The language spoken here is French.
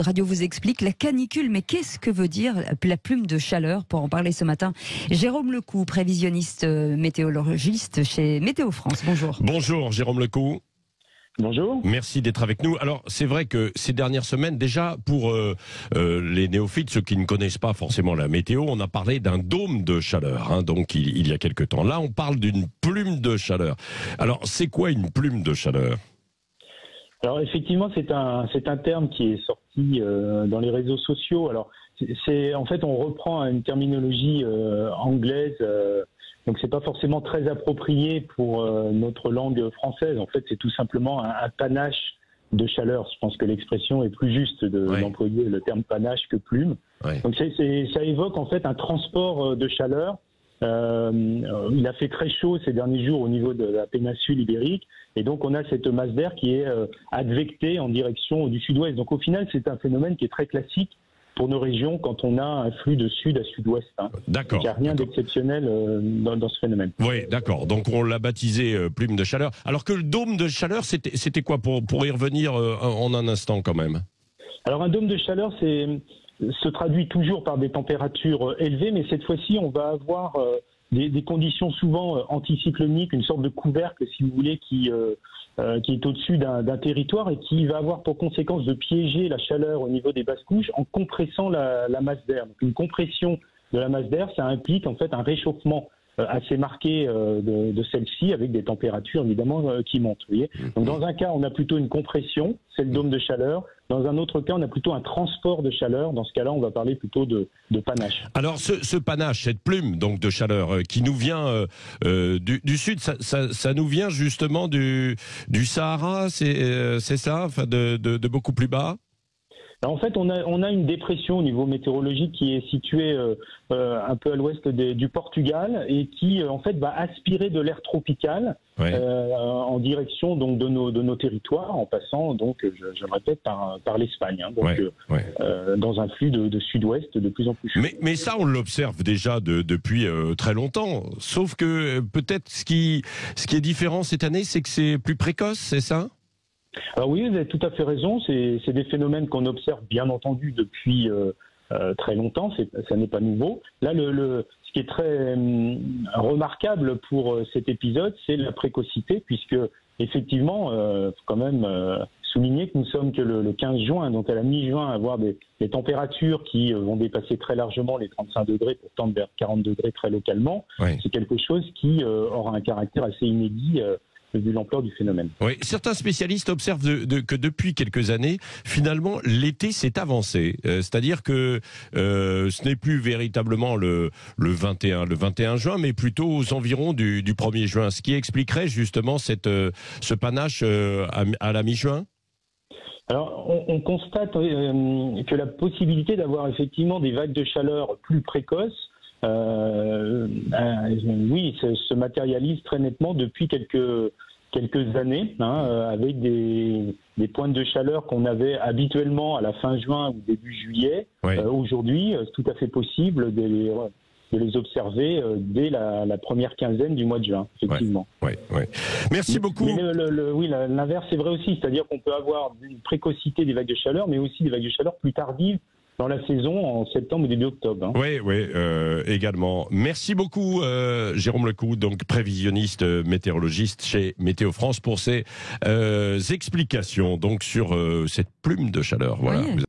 Radio vous explique la canicule, mais qu'est-ce que veut dire la plume de chaleur? Pour en parler ce matin, Jérôme Lecou, prévisionniste météorologiste chez Météo France. Bonjour. Bonjour Jérôme Lecou. Bonjour. Merci d'être avec nous. Alors c'est vrai que ces dernières semaines, déjà pour les néophytes, ceux qui ne connaissent pas forcément la météo, on a parlé d'un dôme de chaleur, donc il y a quelque temps. Là on parle d'une plume de chaleur. Alors c'est quoi une plume de chaleur ? Alors effectivement, c'est un terme qui est sorti dans les réseaux sociaux. Alors en fait, on reprend une terminologie anglaise, donc c'est pas forcément très approprié pour notre langue française. En fait, c'est tout simplement un panache de chaleur. Je pense que l'expression est plus juste d'employer le terme panache que plume. Oui. Donc ça évoque en fait un transport de chaleur. Il a fait très chaud ces derniers jours au niveau de la péninsule ibérique et donc on a cette masse d'air qui est advectée en direction du sud-ouest. Donc au final c'est un phénomène qui est très classique pour nos régions quand on a un flux de sud à sud-ouest. D'accord. Il n'y a rien d'exceptionnel dans ce phénomène. Oui, d'accord. Donc on l'a baptisé plume de chaleur. Alors que le dôme de chaleur, c'était quoi pour y revenir en un instant quand même? Alors un dôme de chaleur, se traduit toujours par des températures élevées, mais cette fois-ci, on va avoir des conditions souvent anticycloniques, une sorte de couvercle, si vous voulez, qui est au-dessus d'un territoire et qui va avoir pour conséquence de piéger la chaleur au niveau des basses couches en compressant la masse d'air. Donc une compression de la masse d'air, ça implique en fait un réchauffement assez marqué de celle-ci, avec des températures évidemment qui montent. Vous voyez. Donc dans un cas, on a plutôt une compression, c'est le dôme de chaleur. Dans un autre cas, on a plutôt un transport de chaleur. Dans ce cas-là, on va parler plutôt de panache. Alors ce panache, cette plume donc de chaleur qui nous vient du sud, ça nous vient justement du Sahara, c'est ça, enfin de beaucoup plus bas? Alors en fait, on a une dépression au niveau météorologique qui est située un peu à l'ouest du Portugal et qui en fait va aspirer de l'air tropical en direction donc de nos territoires, en passant donc je le répète par l'Espagne, dans un flux de sud-ouest de plus en plus chaud. Mais ça on l'observe déjà depuis très longtemps. Sauf que peut-être ce qui est différent cette année, c'est que c'est plus précoce, c'est ça? Alors oui, vous avez tout à fait raison. C'est des phénomènes qu'on observe bien entendu depuis très longtemps. Ça n'est pas nouveau. Là, ce qui est très remarquable pour cet épisode, c'est la précocité, puisque effectivement, faut quand même souligner que nous sommes que le 15 juin, donc à la mi-juin, avoir des températures qui vont dépasser très largement les 35 degrés, pour tendre vers 40 degrés très localement. Oui. C'est quelque chose qui aura un caractère assez inédit. Vu l'ampleur du phénomène. Oui, certains spécialistes observent que depuis quelques années, finalement, l'été s'est avancé. C'est-à-dire que ce n'est plus véritablement le 21 juin, mais plutôt aux environs du 1er juin, ce qui expliquerait justement ce panache à la mi-juin. Alors, on constate que la possibilité d'avoir effectivement des vagues de chaleur plus précoces oui, se matérialise très nettement depuis quelques années, avec des pointes de chaleur qu'on avait habituellement à la fin juin ou début juillet. Oui. Aujourd'hui, c'est tout à fait possible de les observer dès la première quinzaine du mois de juin, effectivement. Oui. Merci beaucoup. Mais oui, l'inverse est vrai aussi, c'est-à-dire qu'on peut avoir une précocité des vagues de chaleur, mais aussi des vagues de chaleur plus tardives dans la saison, en septembre ou début octobre. Oui, également. Merci beaucoup, Jérôme Lecou, donc prévisionniste météorologiste chez Météo France, pour ces explications donc sur cette plume de chaleur. Voilà. Oui.